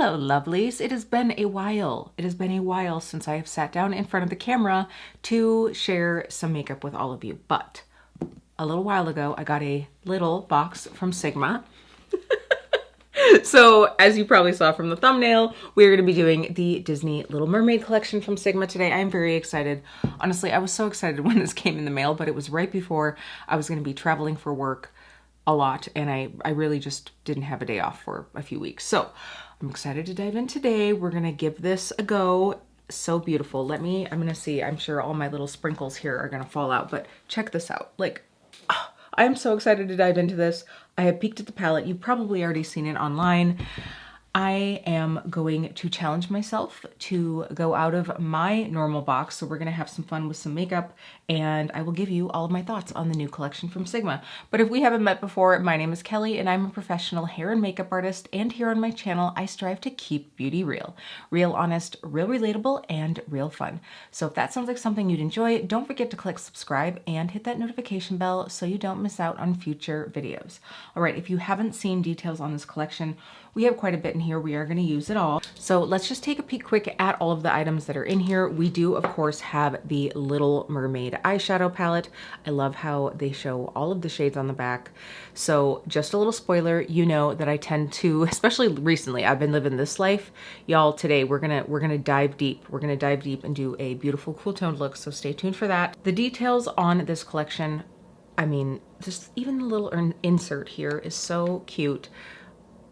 Hello, lovelies. It has been a while. It has been a while since I have sat down in front of the camera to share some makeup with all of you. But a little while ago, I got a little box from Sigma. So as you probably saw from the thumbnail, we're going to be doing the Disney Little Mermaid collection from Sigma today. I'm very excited. Honestly, I was so excited when this came in the mail, but it was right before I was going to be traveling for work a lot, and I really just didn't have a day off for a few weeks. So I'm excited to dive in today. We're gonna give this a go. So beautiful. I'm gonna see, I'm sure all my little sprinkles here are gonna fall out, but check this out. I am so excited to dive into this. I have peeked at the palette. You've probably already seen it online. I am going to challenge myself to go out of my normal box. So we're going to have some fun with some makeup, and I will give you all of my thoughts on the new collection from Sigma. But if we haven't met before, my name is Kelly and I'm a professional hair and makeup artist. And here on my channel, I strive to keep beauty real. Real honest, real relatable, and real fun. So if that sounds like something you'd enjoy, don't forget to click subscribe and hit that notification bell so you don't miss out on future videos. All right, if you haven't seen details on this collection, we have quite a bit in here. We are going to use it all. So let's just take a peek quick at all of the items that are in here. We do, of course, have the Little Mermaid eyeshadow palette. I love how they show all of the shades on the back. So just a little spoiler, you know that I tend to, especially recently, I've been living this life. Y'all, today we're gonna dive deep. We're gonna dive deep and do a beautiful cool toned look. So stay tuned for that. The details on this collection, I mean, just even the little insert here is so cute.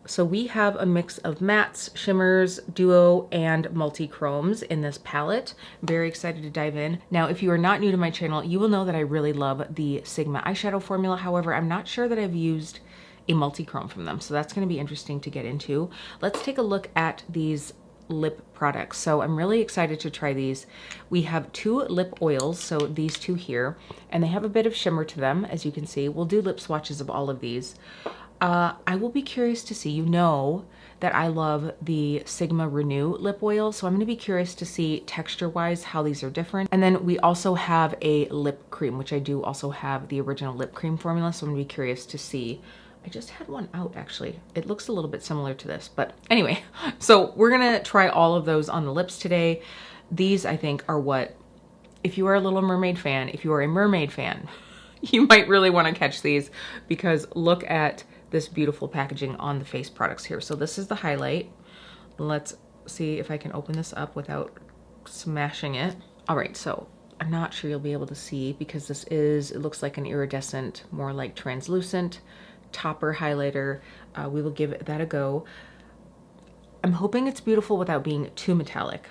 So we have a mix of mattes, shimmers, duo, and multi-chromes in this palette. Very excited to dive in. Now, if you are not new to my channel, you will know that I really love the Sigma eyeshadow formula. However, I'm not sure that I've used a multi-chrome from them. So that's gonna be interesting to get into. Let's take a look at these lip products. So I'm really excited to try these. We have two lip oils, so these two here, and they have a bit of shimmer to them, as you can see. We'll do lip swatches of all of these. I will be curious to see, you know that I love the Sigma Renew lip oil, so I'm going to be curious to see texture-wise how these are different. And then we also have a lip cream, which I do also have the original lip cream formula, so I'm going to be curious to see. I just had one out, actually. It looks a little bit similar to this, but anyway. So we're going to try all of those on the lips today. These, I think, are what, if you are a Little Mermaid fan, if you are a mermaid fan, you might really want to catch these, because look at this beautiful packaging on the face products here. So this is the highlight. Let's see if I can open this up without smashing it. All right, so I'm not sure you'll be able to see because this is, it looks like an iridescent, more like translucent topper highlighter. We will give that a go. I'm hoping it's beautiful without being too metallic.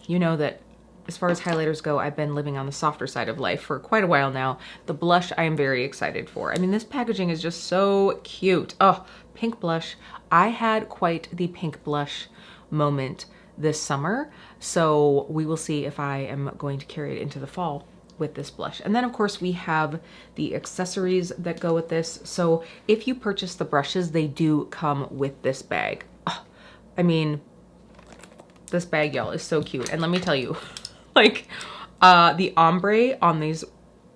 You know that as far as highlighters go, I've been living on the softer side of life for quite a while now. The blush I am very excited for. I mean, this packaging is just so cute. Oh, pink blush. I had quite the pink blush moment this summer, so we will see if I am going to carry it into the fall with this blush. And then of course we have the accessories that go with this. So if you purchase the brushes, they do come with this bag. Oh, I mean, this bag, y'all, is so cute. And let me tell you, like the ombre on these,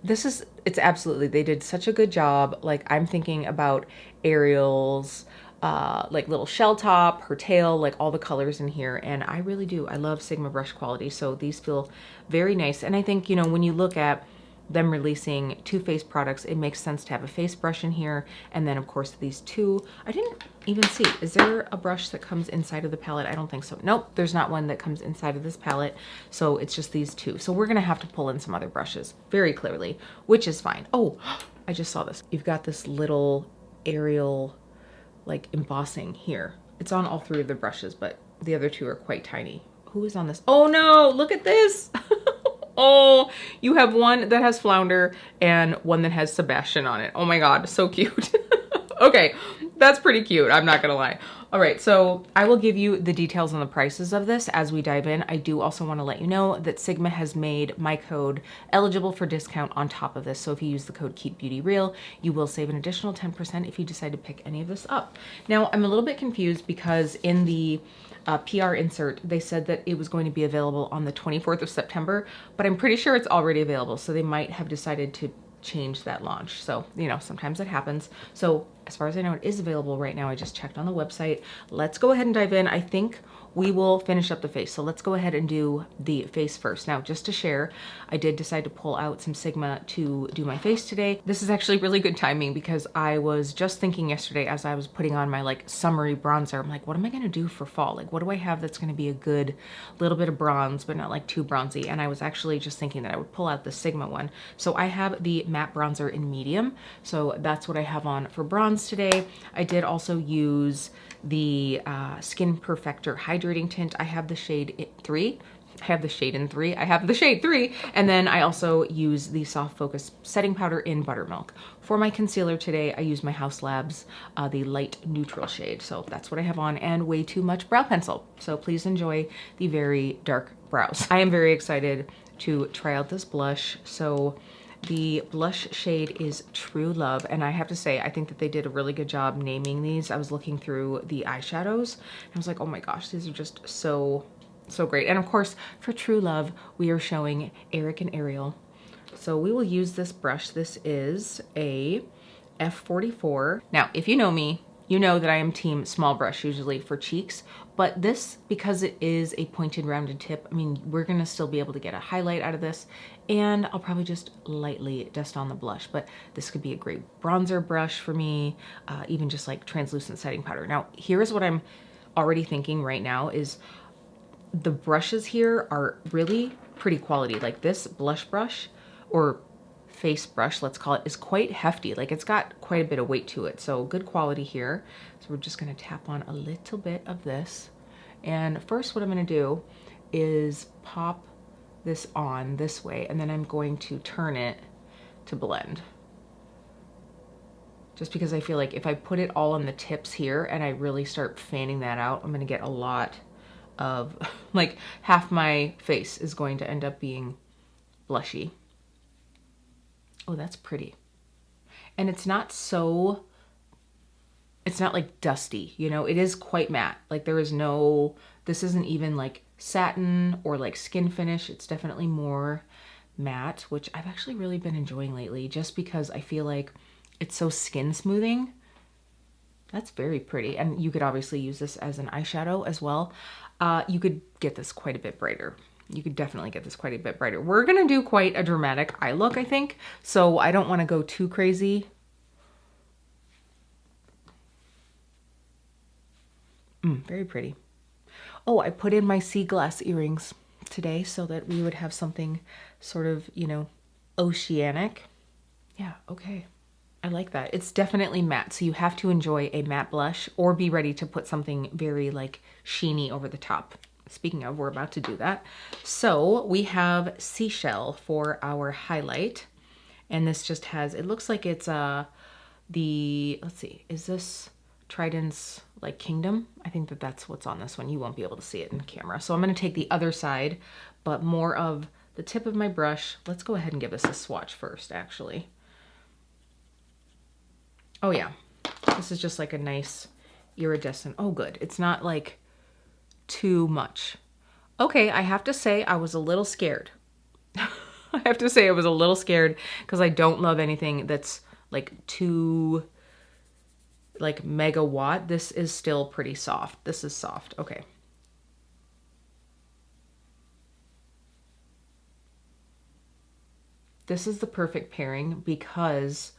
it's absolutely, they did such a good job. Like I'm thinking about Ariel's like little shell top, her tail, like all the colors in here. And I really do, I love Sigma brush quality. So these feel very nice. And I think, you know, when you look at them releasing two face products, it makes sense to have a face brush in here. And then of course these two, I didn't even see, is there a brush that comes inside of the palette? I don't think so. Nope, there's not one that comes inside of this palette. So it's just these two. So we're gonna have to pull in some other brushes very clearly, which is fine. Oh, I just saw this. You've got this little Ariel like embossing here. It's on all three of the brushes, but the other two are quite tiny. Who is on this? Oh no, look at this. Oh, you have one that has Flounder and one that has Sebastian on it. Oh my God, so cute. Okay, that's pretty cute, I'm not gonna lie. All right, so I will give you the details on the prices of this as we dive in. I do also wanna let you know that Sigma has made my code eligible for discount on top of this. So if you use the code KEEPBEAUTYREAL, you will save an additional 10% if you decide to pick any of this up. Now, I'm a little bit confused because in the PR insert, they said that it was going to be available on the 24th of September, but I'm pretty sure it's already available. So they might have decided to change that launch. So, you know, sometimes it happens. So as far as I know, it is available right now. I just checked on the website. Let's go ahead and dive in. I think we will finish up the face. So let's go ahead and do the face first. Now, just to share, I did decide to pull out some Sigma to do my face today. This is actually really good timing because I was just thinking yesterday as I was putting on my like summery bronzer, I'm like, what am I gonna do for fall? Like, what do I have that's gonna be a good little bit of bronze, but not like too bronzy? And I was actually just thinking that I would pull out the Sigma one. So I have the matte bronzer in medium. So that's what I have on for bronze today. I did also use the Skin Perfector Hydrating Tint. I have the shade 3. I have the shade in 3. I have the shade 3. And then I also use the Soft Focus Setting Powder in Buttermilk. For my concealer today, I use my Haus Labs, the light neutral shade. So that's what I have on, and way too much brow pencil. So please enjoy the very dark brows. I am very excited to try out this blush. So the blush shade is True Love, and I have to say, I think that they did a really good job naming these. I was looking through the eyeshadows, and I was like, oh my gosh, these are just so great. And of course, for True Love, we are showing Eric and Ariel. So we will use this brush. This is a F44. Now, if you know me, you know that I am team small brush usually for cheeks, but this, because it is a pointed rounded tip, I mean, we're gonna still be able to get a highlight out of this, and I'll probably just lightly dust on the blush, but this could be a great bronzer brush for me, even just like translucent setting powder. Now, here's what I'm already thinking right now is the brushes here are really pretty quality. Like this blush brush, or face brush, let's call it, is quite hefty. Like it's got quite a bit of weight to it. So good quality here. So we're just gonna tap on a little bit of this. And first what I'm gonna do is pop this on this way, and then I'm going to turn it to blend. Just because I feel like if I put it all on the tips here and I really start fanning that out, I'm gonna get a lot of, like half my face is going to end up being blushy. Oh, that's pretty. And it's not so, it's not like dusty, you know, it is quite matte. Like there is no, this isn't even like satin or like skin finish. It's definitely more matte, which I've actually really been enjoying lately just because I feel like it's so skin smoothing. That's very pretty. And you could obviously use this as an eyeshadow as well. You could get this quite a bit brighter. You could definitely get this quite a bit brighter. We're gonna do quite a dramatic eye look, I think. So I don't wanna go too crazy. Very pretty. Oh, I put in my sea glass earrings today so that we would have something sort of, you know, oceanic. Yeah, okay. I like that. It's definitely matte, so you have to enjoy a matte blush or be ready to put something very like sheeny over the top. Speaking of, we're about to do that. So we have Seashell for our highlight. And this just has, it looks like it's let's see, is this Trident's like Kingdom? I think that that's what's on this one. You won't be able to see it in the camera. So I'm gonna take the other side, but more of the tip of my brush. Let's go ahead and give this a swatch first, actually. Oh yeah, this is just like a nice iridescent. Oh good, it's not like too much. Okay, I have to say I was a little scared. I have to say I was a little scared because I don't love anything that's like too like megawatt. This is still pretty soft. This is soft. Okay. This is the perfect pairing because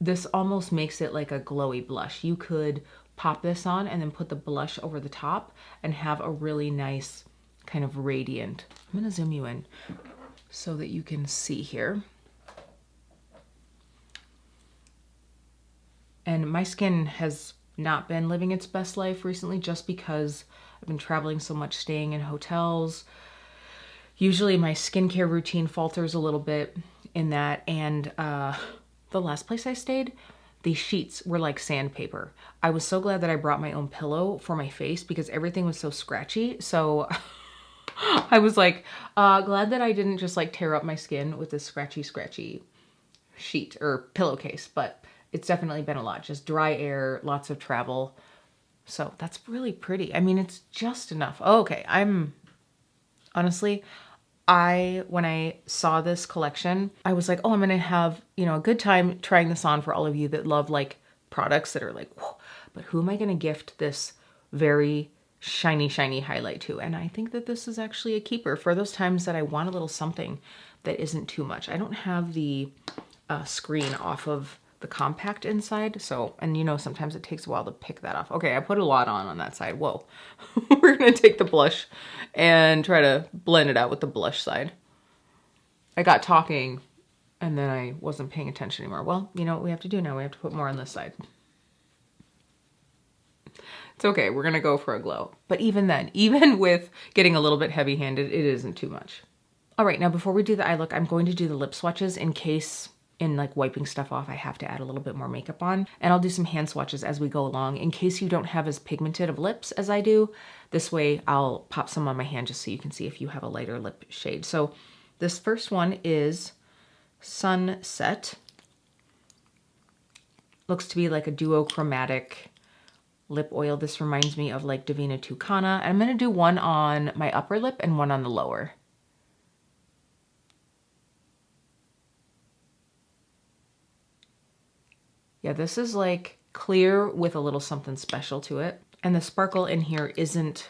this almost makes it like a glowy blush. You could pop this on and then put the blush over the top and have a really nice kind of radiant. I'm gonna zoom you in so that you can see here. And my skin has not been living its best life recently just because I've been traveling so much, staying in hotels. Usually my skincare routine falters a little bit in that, and the last place I stayed, the sheets were like sandpaper. I was so glad that I brought my own pillow for my face because everything was so scratchy. So I was like, glad that I didn't just like tear up my skin with this scratchy sheet or pillowcase, but it's definitely been a lot. Just dry air, lots of travel. So that's really pretty. I mean, it's just enough. Oh, okay, honestly, when I saw this collection, I was like, oh, I'm gonna have, you know, a good time trying this on for all of you that love like products that are like, whoa, but who am I gonna gift this very shiny, shiny highlight to? And I think that this is actually a keeper for those times that I want a little something that isn't too much. I don't have the screen off of the compact inside, so, and you know, sometimes it takes a while to pick that off. Okay, I put a lot on that side. Whoa. We're gonna take the blush and try to blend it out with the blush side. I got talking and then I wasn't paying attention anymore. Well, you know what we have to do now? We have to put more on this side. It's okay, we're gonna go for a glow. But even then, even with getting a little bit heavy-handed, it isn't too much. All right, now before we do the eye look, I'm going to do the lip swatches in case in like wiping stuff off, I have to add a little bit more makeup on. And I'll do some hand swatches as we go along in case you don't have as pigmented of lips as I do. This way I'll pop some on my hand just so you can see if you have a lighter lip shade. So this first one is Sunset. Looks to be like a duochromatic lip oil. This reminds me of like Divina Tucana. And I'm gonna do one on my upper lip and one on the lower. Yeah, this is like clear with a little something special to it. And the sparkle in here isn't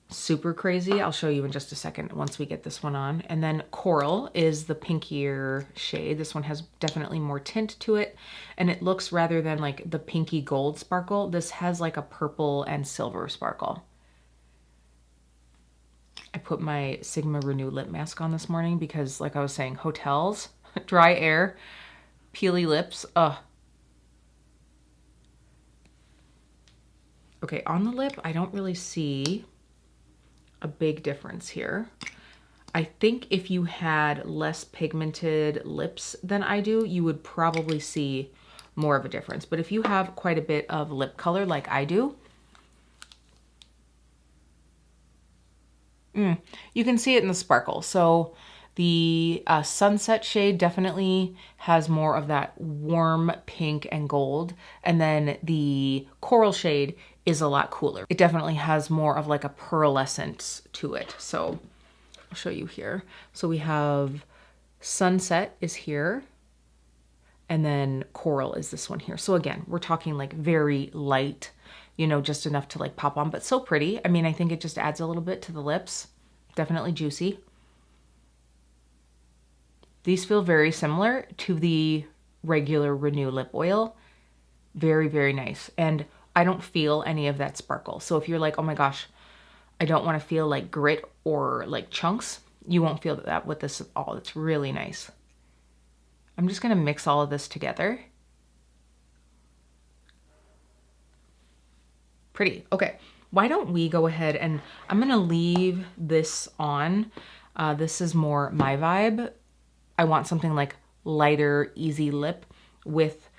super crazy. I'll show you in just a second once we get this one on. And then Coral is the pinkier shade. This one has definitely more tint to it. And it looks, rather than like the pinky gold sparkle, this has like a purple and silver sparkle. I put my Sigma Renew lip mask on this morning because, like I was saying, hotels, dry air, peely lips. Ugh. Okay, on the lip, I don't really see a big difference here. I think if you had less pigmented lips than I do, you would probably see more of a difference. But if you have quite a bit of lip color like I do, you can see it in the sparkle. So the Sunset shade definitely has more of that warm pink and gold. And then the Coral shade is a lot cooler. It definitely has more of like a pearlescence to it. So I'll show you here. So we have Sunset is here. And then Coral is this one here. So again, we're talking like very light, you know, just enough to like pop on, but so pretty. I mean, I think it just adds a little bit to the lips. Definitely juicy. These feel very similar to the regular Renew lip oil. Very, very nice. And I don't feel any of that sparkle. So if you're like, oh my gosh, I don't want to feel like grit or like chunks, you won't feel that with this at all. It's really nice. I'm just going to mix all of this together. Pretty. Okay. Why don't we go ahead and I'm going to leave this on. This is more my vibe. I want something like lighter, easy lip with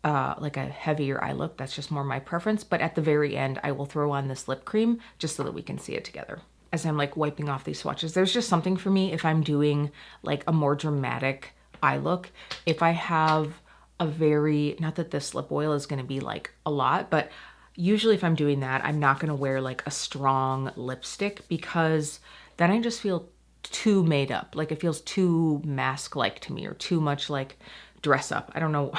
like a heavier eye look. That's just more my preference. But at the very end, I will throw on this lip cream just so that we can see it together. As I'm like wiping off these swatches, there's just something for me if I'm doing like a more dramatic eye look. If I have a very, not that this lip oil is going to be like a lot, but usually if I'm doing that, I'm not going to wear like a strong lipstick because then I just feel too made up. Like it feels too mask-like to me or too much like dress up. I don't know.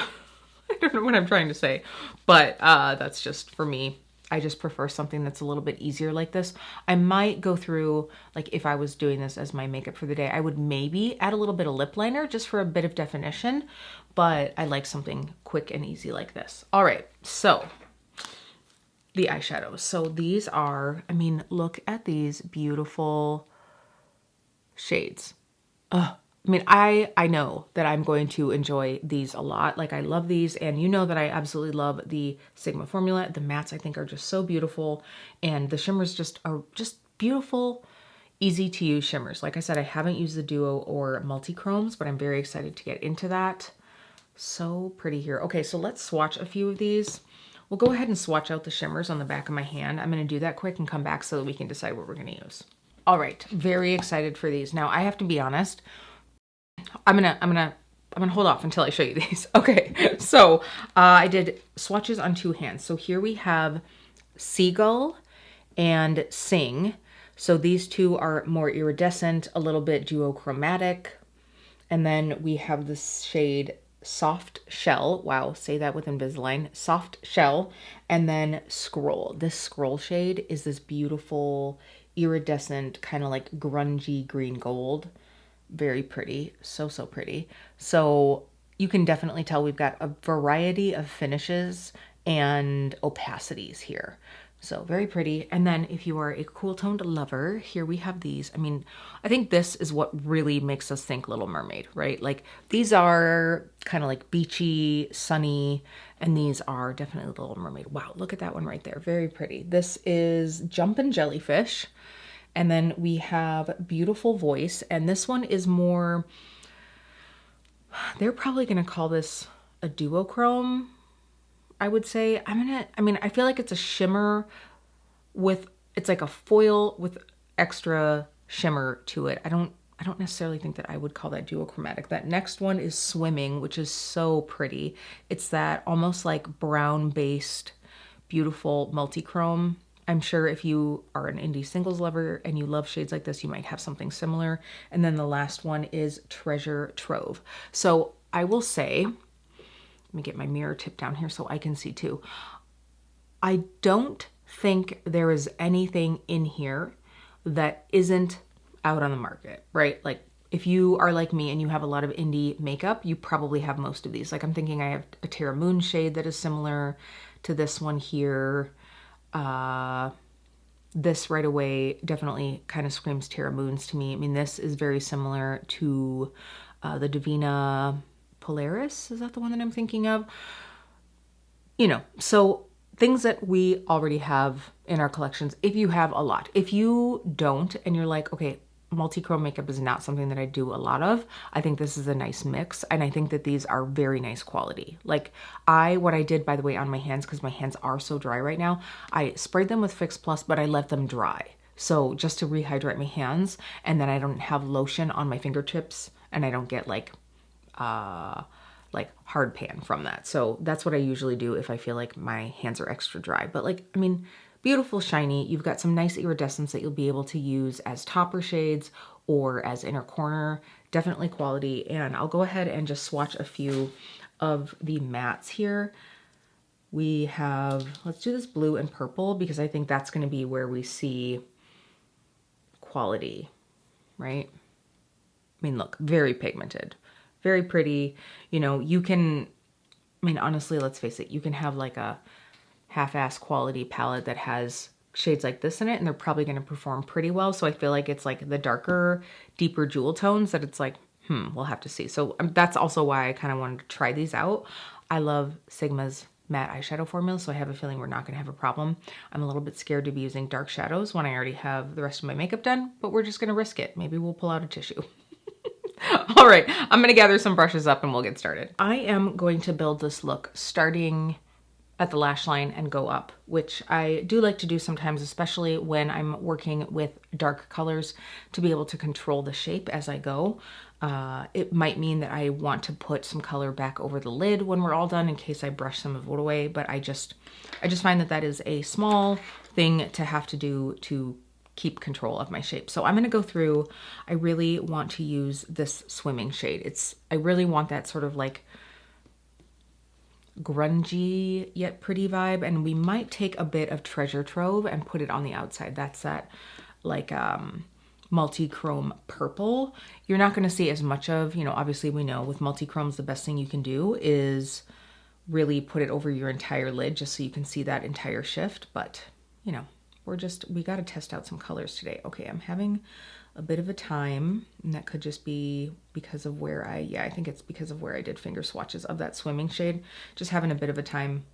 I don't know what I'm trying to say, but that's just for me. I just prefer something that's a little bit easier like this. I might go through, like if I was doing this as my makeup for the day, I would maybe add a little bit of lip liner just for a bit of definition, but I like something quick and easy like this. All right, so the eyeshadows. So these are, I mean, look at these beautiful shades. Ugh. I mean, I know that I'm going to enjoy these a lot. Like I love these, and you know that I absolutely love the Sigma formula. The mattes I think are just so beautiful, and the shimmers just are just beautiful, easy to use shimmers. Like I said, I haven't used the duo or multi-chromes, but I'm very excited to get into that. So pretty here. Okay, so let's swatch a few of these. We'll go ahead and swatch out the shimmers on the back of my hand. I'm going to do that quick and come back so that we can decide what we're going to use. All right, very excited for these. Now I have to be honest. I'm gonna hold off until I show you these. Okay, so I did swatches on two hands. So here we have Seagull and Sing. So these two are more iridescent, a little bit duochromatic. And then we have this shade Soft Shell. Wow, say that with Invisalign. Soft Shell. And then Scroll. This Scroll shade is this beautiful iridescent, kind of like grungy green gold. Very pretty. So, so pretty. So you can definitely tell we've got a variety of finishes and opacities here. So very pretty. And then if you are a cool toned lover, here we have these. I mean, I think this is what really makes us think Little Mermaid, right? Like these are kind of like beachy, sunny, and these are definitely Little Mermaid. Wow, look at that one right there. Very pretty. This is Jumpin' Jellyfish. And then we have Beautiful Voice. And this one is more, they're probably going to call this a duochrome, I would say. I feel like it's a shimmer with, it's like a foil with extra shimmer to it. I don't necessarily think that I would call that duochromatic. That next one is Swimming, which is so pretty. It's that almost like brown based, beautiful multichrome. I'm sure if you are an indie singles lover and you love shades like this, you might have something similar. And then the last one is Treasure Trove. So I will say, let me get my mirror tip down here so I can see too. I don't think there is anything in here that isn't out on the market, right? Like if you are like me and you have a lot of indie makeup, you probably have most of these. Like I'm thinking I have a Terra Moon shade that is similar to this one here. This right away definitely kind of screams Terra Moons to me. I mean, this is very similar to the Divina Polaris. Is that the one that I'm thinking of? You know, so things that we already have in our collections, if you have a lot. If you don't and you're like, okay, multi-chrome makeup is not something that I do a lot of, I think this is a nice mix. And I think that these are very nice quality. Like what I did, by the way, on my hands, because my hands are so dry right now, I sprayed them with Fix Plus, but I let them dry. So just to rehydrate my hands, and then I don't have lotion on my fingertips, and I don't get like hard pan from that. So that's what I usually do if I feel like my hands are extra dry. But like, I mean, beautiful, shiny. You've got some nice iridescence that you'll be able to use as topper shades or as inner corner. Definitely quality. And I'll go ahead and just swatch a few of the mattes here. We have, let's do this blue and purple because I think that's going to be where we see quality, right? I mean, look, very pigmented, very pretty. You know, you can, I mean, honestly, let's face it, you can have like a half-ass quality palette that has shades like this in it, and they're probably going to perform pretty well. So I feel like it's like the darker, deeper jewel tones that it's like, we'll have to see. So that's also why I kind of wanted to try these out. I love Sigma's matte eyeshadow formula, so I have a feeling we're not going to have a problem. I'm a little bit scared to be using dark shadows when I already have the rest of my makeup done, but we're just going to risk it. Maybe we'll pull out a tissue. All right, I'm going to gather some brushes up and we'll get started. I am going to build this look starting at the lash line and go up, which I do like to do sometimes, especially when I'm working with dark colors, to be able to control the shape as I go. It might mean that I want to put some color back over the lid when we're all done in case I brush some of it away, but I just find that that is a small thing to have to do to keep control of my shape. So I'm going to go through, I really want to use this Swimming shade. I really want that sort of like grungy yet pretty vibe, and we might take a bit of Treasure Trove and put it on the outside. That's that like multi-chrome purple. You're not going to see as much of, you know, obviously we know with multi-chromes the best thing you can do is really put it over your entire lid just so you can see that entire shift, but you know, we got to test out some colors today. Okay, I'm having a bit of a time, and that could just be because of where I think it's because of where I did finger swatches of that Swimming shade. Just having a bit of a time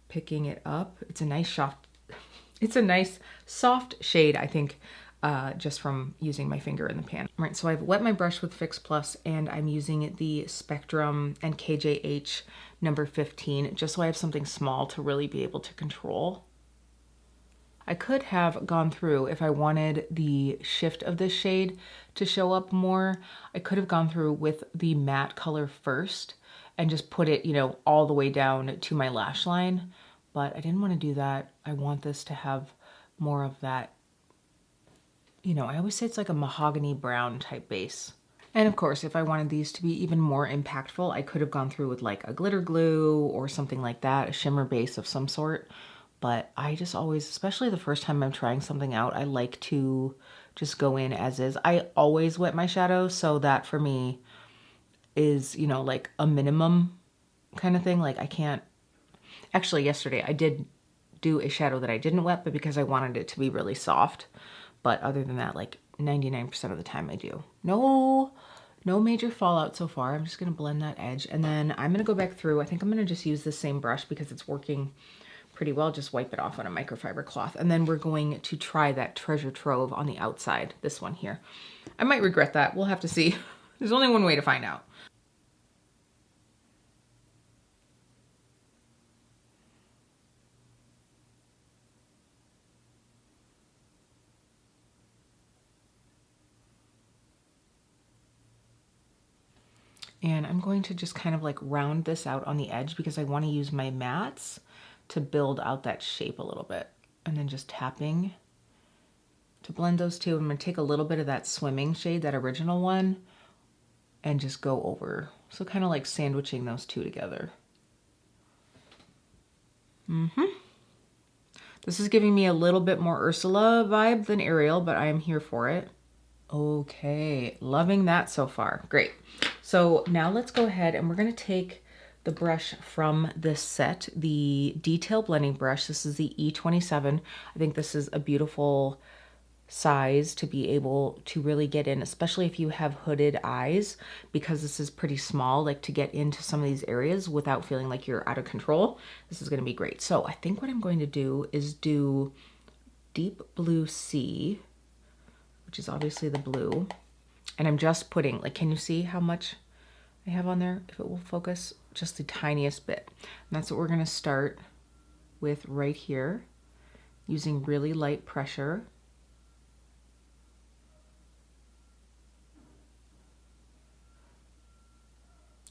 picking it up. It's a nice soft shade, I think, just from using my finger in the pan. All right, so I've wet my brush with Fix Plus, and I'm using the Spectrum and KJH number 15, just so I have something small to really be able to control. I could have gone through, if I wanted the shift of this shade to show up more, I could have gone through with the matte color first and just put it, you know, all the way down to my lash line. But I didn't want to do that. I want this to have more of that you know, I always say it's like a mahogany brown type base. And of course, if I wanted these to be even more impactful, I could have gone through with like a glitter glue or something like that, a shimmer base of some sort. But I just always, especially the first time I'm trying something out, I like to just go in as is. I always wet my shadows, so that for me is, you know, like a minimum kind of thing. Like I can't, actually yesterday I did do a shadow that I didn't wet, but because I wanted it to be really soft. But other than that, like 99% of the time I do. No major fallout so far. I'm just gonna blend that edge, and then I'm gonna go back through. I think I'm gonna just use the same brush because it's working pretty well. Just wipe it off on a microfiber cloth. And then we're going to try that treasure trove on the outside, this one here. I might regret that. We'll have to see. There's only one way to find out. And I'm going to just kind of like round this out on the edge because I want to use my mats to build out that shape a little bit. And then just tapping to blend those two. I'm going to take a little bit of that swimming shade, that original one, and just go over. So kind of like sandwiching those two together. This is giving me a little bit more Ursula vibe than Ariel, but I am here for it. Okay, loving that so far. Great. So now let's go ahead and we're going to take the brush from this set, the detail blending brush. This is the E27. I think this is a beautiful size to be able to really get in, especially if you have hooded eyes, because this is pretty small, like to get into some of these areas without feeling like you're out of control. This is going to be great. So I think what I'm going to do is do Deep Blue Sea, which is obviously the blue. And I'm just putting, like, can you see how much I have on there? If it will focus, just the tiniest bit. And that's what we're gonna start with right here, using really light pressure.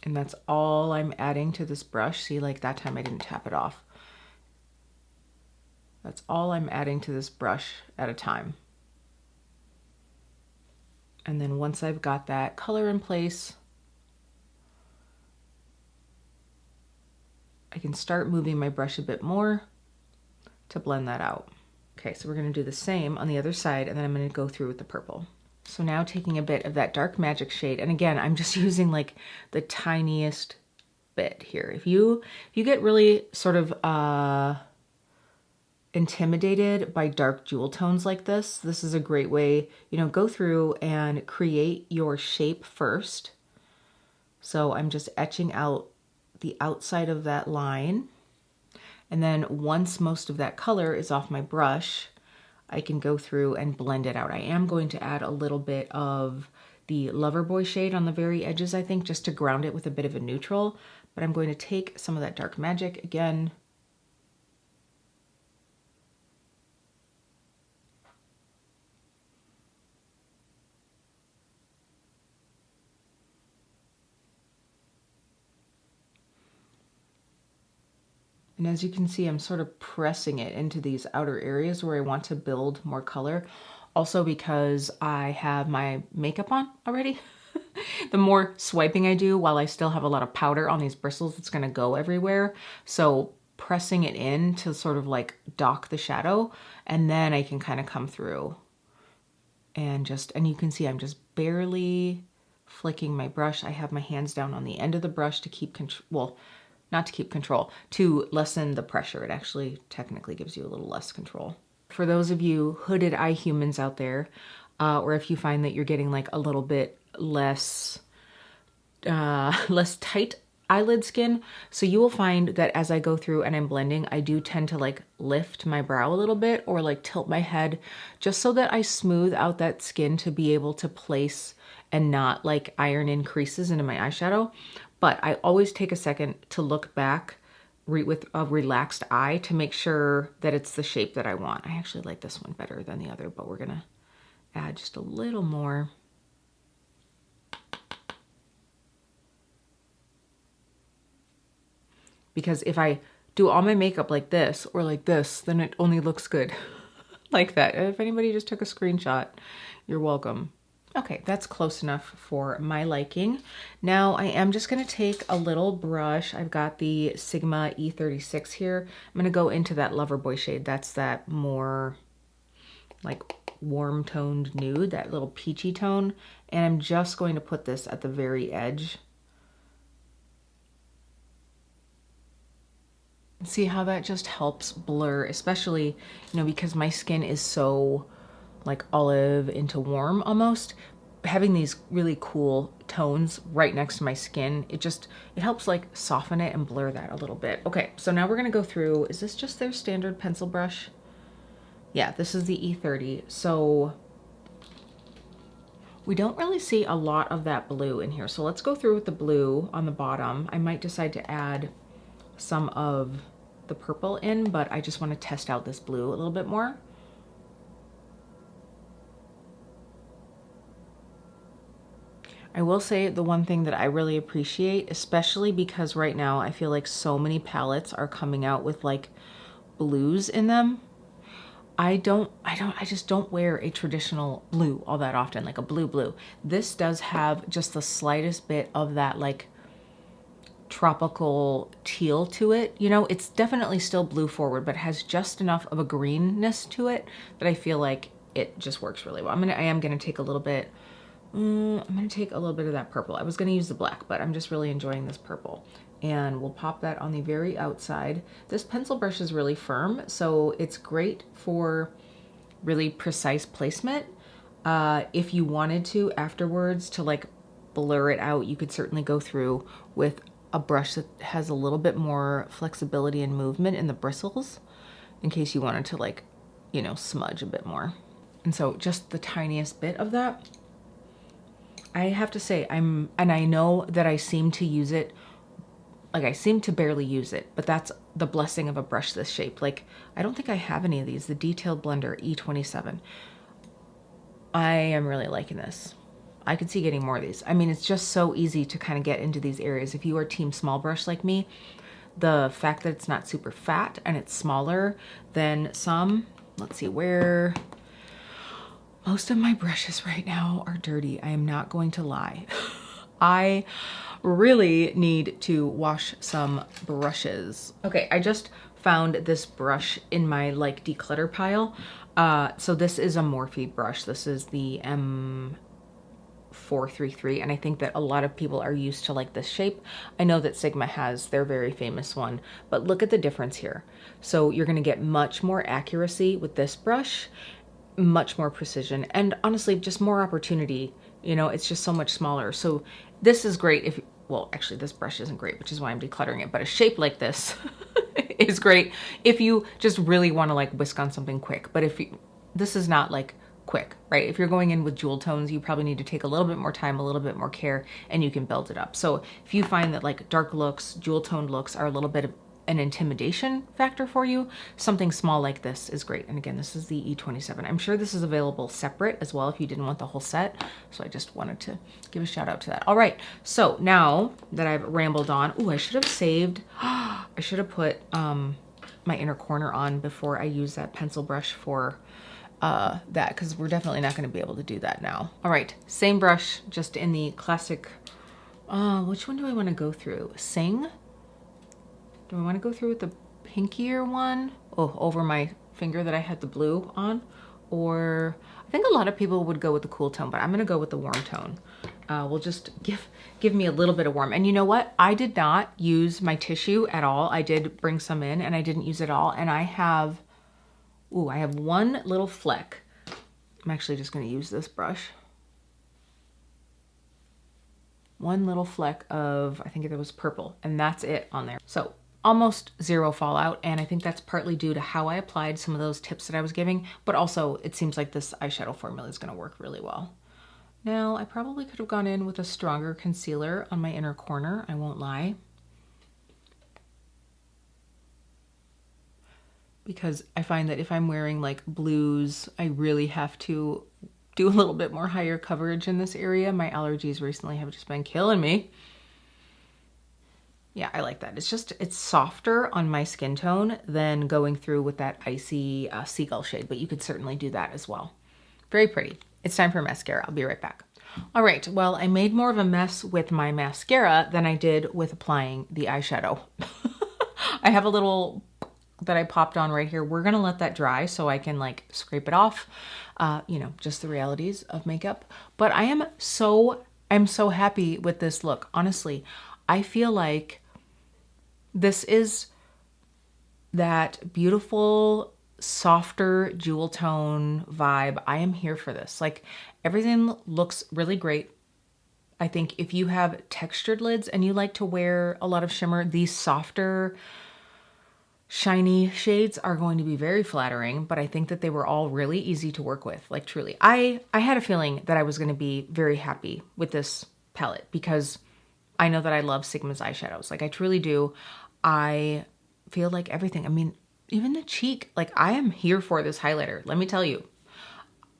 And that's all I'm adding to this brush. See, like that time I didn't tap it off. That's all I'm adding to this brush at a time. And then once I've got that color in place, I can start moving my brush a bit more to blend that out. Okay, so we're gonna do the same on the other side, and then I'm gonna go through with the purple. So now taking a bit of that Dark Magic shade, and again, I'm just using like the tiniest bit here. If you get really sort of intimidated by dark jewel tones like this is a great way, you know, go through and create your shape first. So I'm just etching out the outside of that line. And then once most of that color is off my brush, I can go through and blend it out. I am going to add a little bit of the Loverboy shade on the very edges, I think, just to ground it with a bit of a neutral. But I'm going to take some of that Dark Magic again. And as you can see, I'm sort of pressing it into these outer areas where I want to build more color. Also because I have my makeup on already. The more swiping I do while I still have a lot of powder on these bristles, it's gonna go everywhere. So pressing it in to sort of like dock the shadow, and then I can kind of come through and you can see I'm just barely flicking my brush. I have my hands down on the end of the brush to keep control, well, not to keep control, to lessen the pressure. It actually technically gives you a little less control. For those of you hooded eye humans out there, or if you find that you're getting like a little bit less tight eyelid skin, so you will find that as I go through and I'm blending, I do tend to like lift my brow a little bit or like tilt my head just so that I smooth out that skin to be able to place and not like iron in creases into my eyeshadow. But I always take a second to look back with a relaxed eye to make sure that it's the shape that I want. I actually like this one better than the other, but we're gonna add just a little more. Because if I do all my makeup like this or like this, then it only looks good like that. If anybody just took a screenshot, you're welcome. Okay, that's close enough for my liking. Now I am just gonna take a little brush. I've got the Sigma E36 here. I'm gonna go into that Loverboy shade. That's that more like warm toned nude, that little peachy tone. And I'm just going to put this at the very edge. See how that just helps blur, especially, you know, because my skin is so like olive into warm almost. Having these really cool tones right next to my skin, it helps like soften it and blur that a little bit. Okay, so now we're gonna go through, is this just their standard pencil brush? Yeah, this is the E30. So we don't really see a lot of that blue in here. So let's go through with the blue on the bottom. I might decide to add some of the purple in, but I just want to test out this blue a little bit more. I will say the one thing that I really appreciate, especially because right now I feel like so many palettes are coming out with like blues in them. I just don't wear a traditional blue all that often, like a blue. This does have just the slightest bit of that like tropical teal to it. You know, it's definitely still blue forward, but has just enough of a greenness to it that I feel like it just works really well. I am gonna take a little bit, I'm gonna take a little bit of that purple. I was gonna use the black, but I'm just really enjoying this purple. And we'll pop that on the very outside. This pencil brush is really firm, so it's great for really precise placement. If you wanted to afterwards to like blur it out, you could certainly go through with a brush that has a little bit more flexibility and movement in the bristles in case you wanted to like, you know, smudge a bit more. And so just the tiniest bit of that. I have to say and I know that I seem to use it, like I seem to barely use it, but that's the blessing of a brush this shape. Like I don't think I have any of these, the Detailed Blender E27. I am really liking this. I could see getting more of these. I mean, it's just so easy to kind of get into these areas. If you are team small brush like me, the fact that it's not super fat and it's smaller than some, let's see, where most of my brushes right now are dirty. I am not going to lie. I really need to wash some brushes. Okay, I just found this brush in my like declutter pile. So this is a Morphe brush. This is the M433, and I think that a lot of people are used to like this shape. I know that Sigma has their very famous one, but look at the difference here. So you're gonna get much more accuracy with this brush, much more precision, and honestly, just more opportunity. You know, it's just so much smaller. So this is great if, well, actually this brush isn't great, which is why I'm decluttering it, but a shape like this is great if you just really want to like whisk on something quick. But if you, this is not like quick, right? If you're going in with jewel tones, you probably need to take a little bit more time, a little bit more care, and you can build it up. So if you find that like dark looks, jewel toned looks are a little bit of an intimidation factor for you, something small like this is great. And again, this is the E27. I'm sure this is available separate as well if you didn't want the whole set. So I just wanted to give a shout out to that. All right, so now that I've rambled on, ooh, I should have saved, I should have put my inner corner on before I use that pencil brush for that, because we're definitely not going to be able to do that now. All right, same brush, just in the classic, which one do I want to go through? Sing? Do I want to go through with the pinkier one? Oh, over my finger that I had the blue on? Or I think a lot of people would go with the cool tone, but I'm going to go with the warm tone. We'll just give me a little bit of warm. And you know what? I did not use my tissue at all. I did bring some in and I didn't use it all. And I have, ooh, I have one little fleck. I'm actually just going to use this brush. One little fleck of, I think it was purple, and that's it on there. So almost zero fallout, and I think that's partly due to how I applied some of those tips that I was giving, but also it seems like this eyeshadow formula is going to work really well. Now, I probably could have gone in with a stronger concealer on my inner corner, I won't lie. Because I find that if I'm wearing like blues, I really have to do a little bit more higher coverage in this area. My allergies recently have just been killing me. Yeah, I like that. It's just, it's softer on my skin tone than going through with that icy seagull shade, but you could certainly do that as well. Very pretty. It's time for mascara. I'll be right back. All right, well, I made more of a mess with my mascara than I did with applying the eyeshadow. I have a little that I popped on right here. We're gonna let that dry so I can like scrape it off. You know, just the realities of makeup. But I'm so happy with this look. Honestly, I feel like this is that beautiful, softer jewel tone vibe. I am here for this. Like, everything looks really great. I think if you have textured lids and you like to wear a lot of shimmer, these softer, shiny shades are going to be very flattering, but I think that they were all really easy to work with. Like, truly. I had a feeling that I was going to be very happy with this palette because I know that I love Sigma's eyeshadows. Like, I truly do. I feel like everything. I mean, even the cheek, like, I am here for this highlighter. Let me tell you.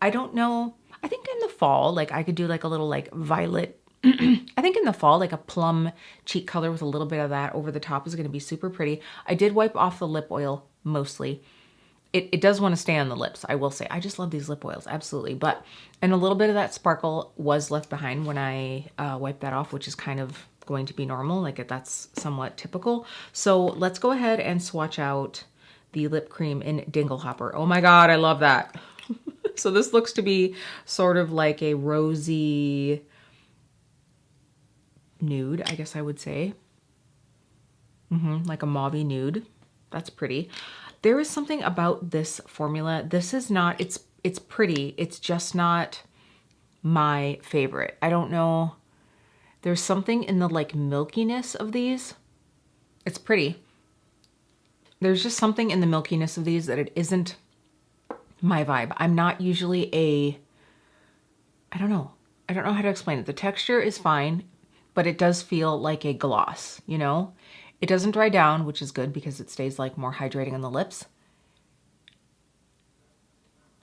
I don't know. I think in the fall, like, I could do like a little like violet. I think in the fall, like a plum cheek color with a little bit of that over the top is going to be super pretty. I did wipe off the lip oil mostly. It does want to stay on the lips, I will say. I just love these lip oils, absolutely. And a little bit of that sparkle was left behind when I wiped that off, which is kind of going to be normal. Like, that's somewhat typical. So let's go ahead and swatch out the lip cream in Dingle Hopper. Oh my God, I love that. So this looks to be sort of like a rosy nude, I guess I would say. Like a mauvey nude. That's pretty. There is something about this formula. This is not, it's pretty. It's just not my favorite. I don't know. There's something in the like milkiness of these. It's pretty. There's just something in the milkiness of these that it isn't my vibe. I'm not usually I don't know how to explain it. The texture is fine, but it does feel like a gloss, you know? It doesn't dry down, which is good because it stays like more hydrating on the lips.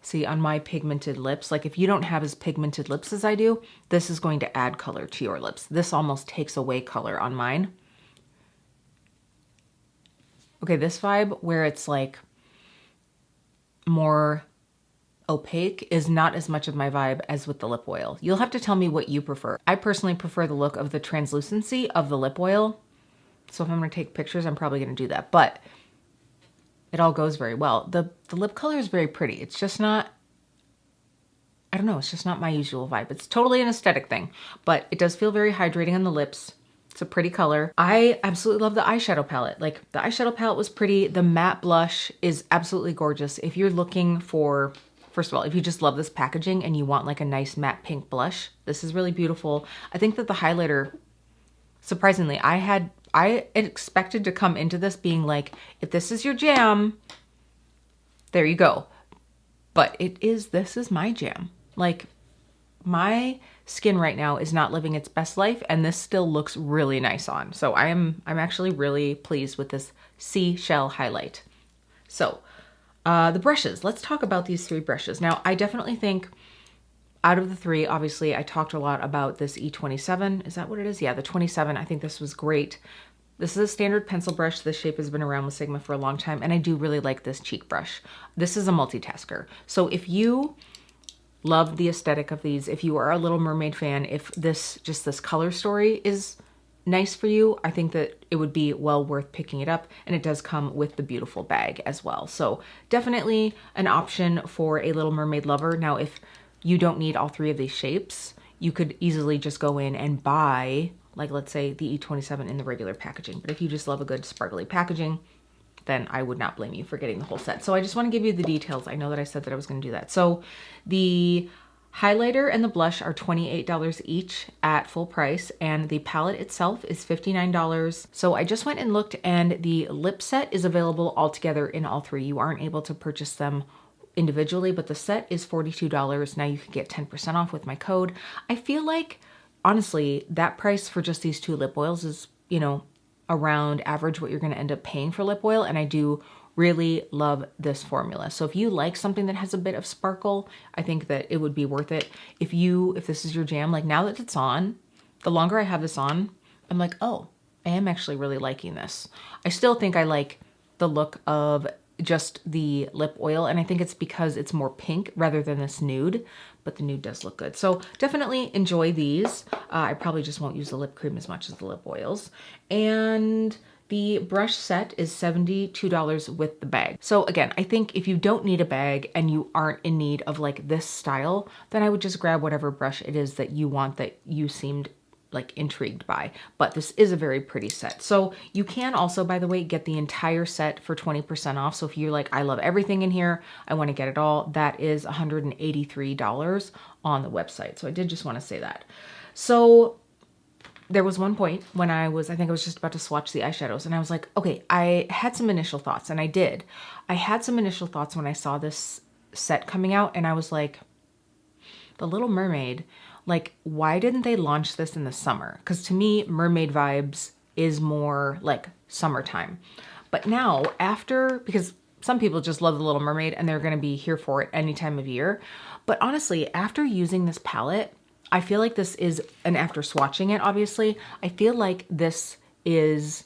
See, on my pigmented lips, like if you don't have as pigmented lips as I do, this is going to add color to your lips. This almost takes away color on mine. Okay, this vibe where it's like more opaque is not as much of my vibe as with the lip oil. You'll have to tell me what you prefer. I personally prefer the look of the translucency of the lip oil. So if I'm going to take pictures, I'm probably going to do that. But it all goes very well. The lip color is very pretty. It's just not, I don't know, it's just not my usual vibe. It's totally an aesthetic thing, but it does feel very hydrating on the lips. It's a pretty color. I absolutely love the eyeshadow palette. Like, the eyeshadow palette was pretty. The matte blush is absolutely gorgeous. If you're looking for, first of all, if you just love this packaging and you want like a nice matte pink blush, this is really beautiful. I think that the highlighter, surprisingly, I expected to come into this being like, if this is your jam, there you go. But this is my jam. Like, my skin right now is not living its best life, and this still looks really nice on. So I'm actually really pleased with this seashell highlight. So the brushes, let's talk about these three brushes. Now, I definitely think out of the three, obviously I talked a lot about this E27. Is that what it is? Yeah, the 27. I think this was great. This is a standard pencil brush. This shape has been around with Sigma for a long time, and I do really like this cheek brush. This is a multitasker. So if you love the aesthetic of these, if you are a Little Mermaid fan, if this color story is nice for you, I think that it would be well worth picking it up. And it does come with the beautiful bag as well. So definitely an option for a Little Mermaid lover. Now, if you don't need all three of these shapes, you could easily just go in and buy, like, let's say the E27 in the regular packaging. But if you just love a good sparkly packaging, then I would not blame you for getting the whole set. So I just want to give you the details. I know that I said that I was going to do that. So the highlighter and the blush are $28 each at full price, and the palette itself is $59. So I just went and looked, and the lip set is available all together in all three. You aren't able to purchase them individually, but the set is $42. Now you can get 10% off with my code. I feel like, honestly, that price for just these two lip oils is, you know, around average what you're going to end up paying for lip oil. And I do really love this formula. So if you like something that has a bit of sparkle, I think that it would be worth it. If this is your jam, like, now that it's on, the longer I have this on, I'm like, oh, I am actually really liking this. I still think I like the look of just the lip oil, and I think it's because it's more pink rather than this nude, but the nude does look good. So definitely enjoy these. I probably just won't use the lip cream as much as the lip oils. And the brush set is $72 with the bag. So again, I think if you don't need a bag and you aren't in need of like this style, then I would just grab whatever brush it is that you want, that you seemed like intrigued by. But this is a very pretty set. So you can also, by the way, get the entire set for 20% off. So if you're like, I love everything in here, I want to get it all, that is $183 on the website. So I did just want to say that. So there was one point when I think I was just about to swatch the eyeshadows, and I was like, okay, I had some initial thoughts, and I did. I had some initial thoughts when I saw this set coming out, and I was like, the Little Mermaid, like, why didn't they launch this in the summer? Because to me, mermaid vibes is more like summertime. But now, because some people just love the Little Mermaid and they're going to be here for it any time of year. But honestly, after using this palette, I feel like this is, and after swatching it, obviously, I feel like this is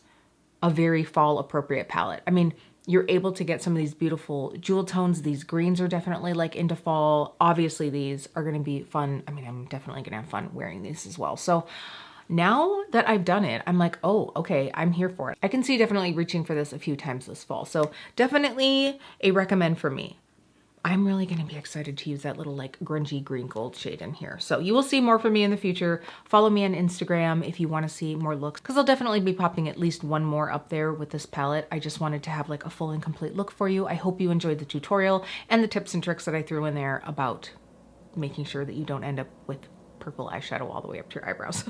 a very fall appropriate palette. I mean, you're able to get some of these beautiful jewel tones. These greens are definitely like into fall. Obviously, these are going to be fun. I mean, I'm definitely going to have fun wearing these as well. So now that I've done it, I'm like, oh, okay, I'm here for it. I can see definitely reaching for this a few times this fall. So definitely a recommend for me. I'm really going to be excited to use that little like grungy green gold shade in here. So you will see more from me in the future. Follow me on Instagram if you want to see more looks, because I'll definitely be popping at least one more up there with this palette. I just wanted to have like a full and complete look for you. I hope you enjoyed the tutorial and the tips and tricks that I threw in there about making sure that you don't end up with purple eyeshadow all the way up to your eyebrows.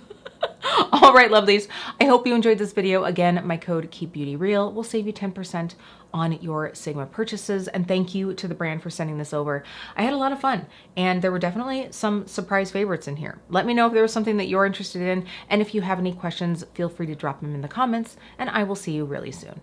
All right, lovelies. I hope you enjoyed this video. Again, my code KEEPBEAUTYREAL will save you 10% on your Sigma purchases. And thank you to the brand for sending this over. I had a lot of fun, and there were definitely some surprise favorites in here. Let me know if there was something that you're interested in. And if you have any questions, feel free to drop them in the comments, and I will see you really soon.